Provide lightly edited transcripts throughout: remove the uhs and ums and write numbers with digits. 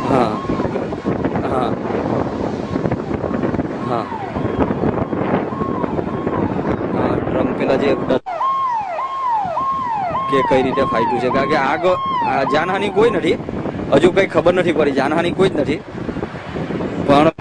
हाँ हाँ हाँ हाँ ड्रम पेला जे કે કઈ રીતે ફાટ્યું છે કારણ કે આગ જાનહાની કોઈ નથી હજુ કઈ ખબર નથી પડી જાનહાની કોઈ જ નથી પણ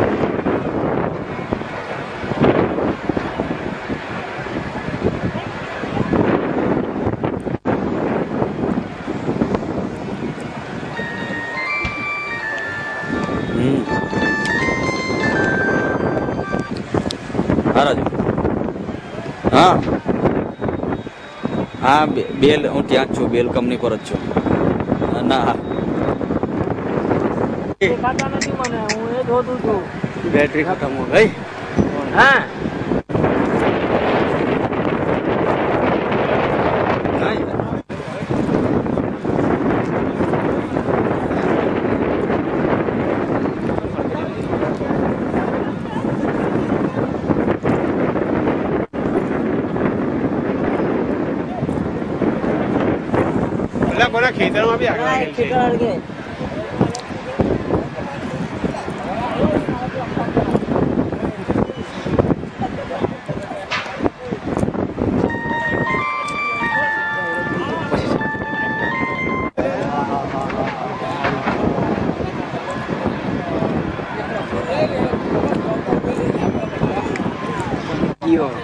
હા રાજુ હા હા બેલ હું ત્યાં જ છું બેલ કંપની પર જ છું ના બેટરી ખતમ હો ગઈ હા ખેતર માં બી આગળ Yo.